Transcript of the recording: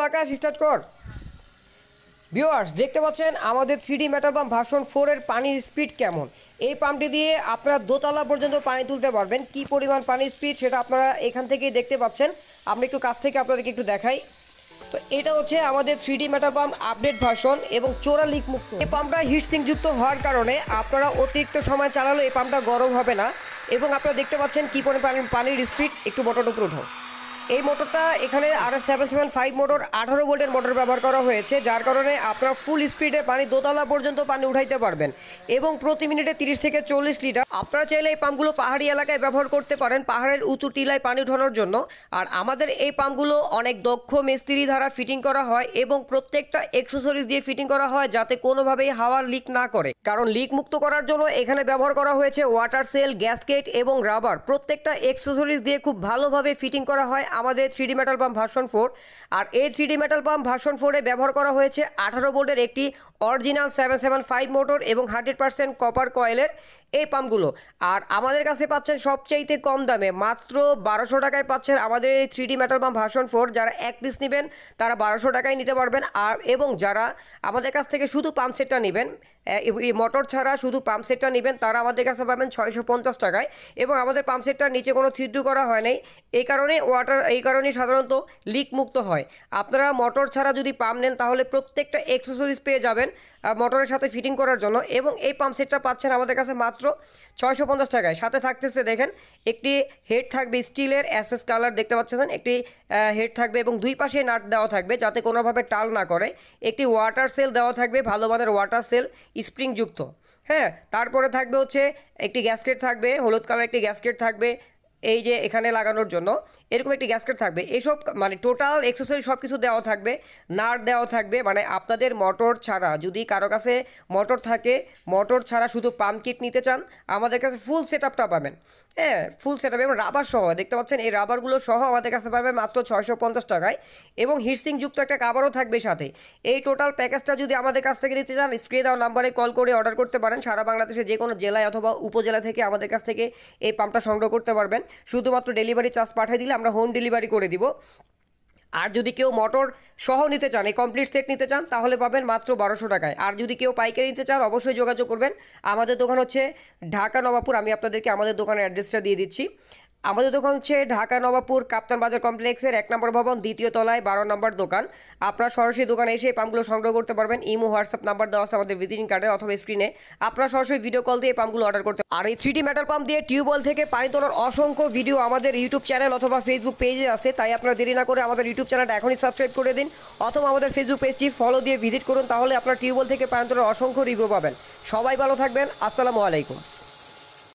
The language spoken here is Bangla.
আকাশ স্টার্ট কর। ভিউয়ার্স দেখতে পাচ্ছেন আমাদের 3D মেটাল পাম্প ভার্সন 4 এর পানির স্পিড কেমন। এই পাম্পটি দিয়ে আপনারা দোতলা পর্যন্ত পানি তুলতে পারবেন। কি পরিমাণ পানির স্পিড সেটা আপনারা এখান থেকেই দেখতে পাচ্ছেন। আমি একটু কাছ থেকে আপনাদেরকে একটু দেখাই। তো এটা হচ্ছে আমাদের 3D metal pump update version এবং চোরা লিক মুক্ত। এই পাম্পটা হিটসিং যুক্ত হওয়ার কারণে আপনারা অতিরিক্ত সময় চালালে এই পাম্পটা গরম হবে না। এবং আপনারা দেখতে পাচ্ছেন কী পরিমাণ পানির স্পিড। একটু মোটরটা উপরে উঠাও। এই মোটরটা এখানে RS775 মোটর 18 ভোল্টের মোটর ব্যবহার করা হয়েছে, যার কারণে আপনারা ফুল স্পিডে পানি দোতলা পর্যন্ত পানি উঠাইতে পারবেন এবং প্রতি মিনিটে 30 থেকে 40 লিটার। আপনারা চাইলে এই পাম্পগুলো পাহাড়ি এলাকায় ব্যবহার করতে পারেন পাহাড়ের উঁচু টিলায় পানি উঠানোর জন্য। আর আমাদের এই পাম্পগুলো অনেক দক্ষ মিস্ত্রি দ্বারা ফিটিং করা হয় এবং প্রত্যেকটা অ্যাক্সেসরিজ দিয়ে ফিটিং করা হয় যাতে কোনোভাবেই হাওয়া লিক না করে। কারণ লিক মুক্ত করার জন্য এখানে ব্যবহার করা হয়েছে ওয়াটার সেল, গ্যাসকেট এবং রাবার। প্রত্যেকটা অ্যাক্সেসরিজ দিয়ে খুব ভালোভাবে ফিটিং করা হয় আমাদের 3D মেটাল পাম্প ভার্সন 4। আর এই 3D মেটাল পাম্প ভার্সন 4 এ ব্যবহার করা হয়েছে 18 ভোল্টের একটি অরিজিনাল 775 মোটর এবং 100% কপার কয়েলের এই পাম্পগুলো। আর আমাদের কাছে পাচ্ছেন সবচাইতে কম দামে, মাত্র 1200 টাকায় পাচ্ছেন আমাদের এই 3D মেটাল পাম্প ভার্সন 4। যারা এক পিস নেবেন তারা 1200 টাকায় নিতে পারবেন। আর এবং যারা আমাদের কাছ থেকে শুধু পাম্প সেটটা নেবেন, এই মোটর ছাড়া শুধু পাম্প সেটটা নেবেন, তারা আমাদের কাছে পাবেন 650 টাকায়। এবং আমাদের পাম্প সেটটার নিচে কোনো ছিদ্র করা হয় নাই, এই কারণে সাধারণত লিক মুক্ত হয়। আপনারা মোটর ছাড়া যদি পাম্প নেন তাহলে প্রত্যেকটা অ্যাক্সেসরিজ পেয়ে যাবেন মোটরের সাথে ফিটিং করার জন্য। এবং এই পাম্প সেটটা পাচ্ছেন আমাদের কাছে মাত্র 650 টাকায়। সাথে থাকতেছে দেখেন একটি হেড থাকবে স্টিলের SS কালার, দেখতে পাচ্ছেন একটি হেড থাকবে এবং দুই পাশে নাট দেওয়া থাকবে যাতে কোনোভাবে টাল না করে। একটি ওয়াটার সেল দেওয়া থাকবে, ভালো মানের ওয়াটার সেল স্প্রিংযুক্ত। হ্যাঁ, তারপরে থাকবে হচ্ছে একটি গ্যাসকেট থাকবে, হলুদ কালার একটি গ্যাসকেট থাকবে এই যে এখানে লাগানোর জন্য, এরকম একটি গ্যাসকেট থাকবে। এসব মানে টোটাল অ্যাক্সেসরি সব কিছু দেওয়া থাকবে, নাট দেওয়া থাকবে। মানে আপনাদের মোটর ছাড়া যদি কারো কাছে মোটর থাকে, মোটর ছাড়া শুধু পাম্প কিট নিতে চান, আমাদের কাছে ফুল সেট আপটা পাবেন। হ্যাঁ, ফুল সেট আপ এবং রাবার সহ, দেখতে পাচ্ছেন এই রাবারগুলো সহ আমাদের কাছে পাবেন মাত্র 650 টাকায়। এবং হিটসিং যুক্ত একটা কাভারও থাকবে সাথে। এই টোটাল প্যাকেজটা যদি আমাদের কাছ থেকে নিতে চান, স্ক্রিনে দেওয়া নাম্বারে কল করে অর্ডার করতে পারেন। সারা বাংলাদেশে যে কোনো জেলায় অথবা উপজেলা থেকে আমাদের কাছ থেকে এই পাম্পটা সংগ্রহ করতে পারবেন। শুধুমাত্র ডেলিভারি চার্জ পাঠিয়ে দিলে আমরা হোম ডেলিভারি করে দিব। আর যদি কেউ মোটর সহ নিতে চান, এই কমপ্লিট সেট নিতে চান, তাহলে পাবেন মাত্র 1200 টাকায়। আর যদি কেউ পাইকারি নিতে চান অবশ্যই যোগাযোগ করবেন। আমাদের দোকান হচ্ছে ঢাকা নবাবপুর। আমি আপনাদেরকে আমাদের দোকানের অ্যাড্রেসটা দিয়ে দিচ্ছি। আমাদের দোকান হচ্ছে ঢাকা নবাবপুর কাপ্তান বাজার কমপ্লেক্সের 1 নম্বর ভবন, 2য় তলায়, 12 নম্বর দোকান। আপনারা সরাসরি দোকানে এসে এই পাম্পগুলো সংগ্রহ করতে পারবেন। ইমো হোয়াটসঅ্যাপ নাম্বার দেওয়া আছে আমাদের ভিজিটিং কার্ডে অথবা স্ক্রিনে। আপনারা সরাসরি ভিডিও কল দিয়ে এই পাম্পগুলো অর্ডার করতে। আর এই 3D মেটাল পাম্প দিয়ে টিউবওয়েল থেকে পানি তোলার অসংখ্য ভিডিও আমাদের ইউটিউব চ্যানেল অথবা ফেসবুক পেজে আছে। তাই আপনারা দেরি না করে আমাদের ইউটিউব চ্যানেলটা এখনই সাবস্ক্রাইব করে দিন অথবা আমাদের ফেসবুক পেজটি ফলো দিয়ে ভিজিট করুন। তাহলে আপনারা টিউবওয়েল থেকে পানি তোলার অসংখ্য রিভিউ পাবেন। সবাই ভালো থাকবেন। আসসালামু আলাইকুম।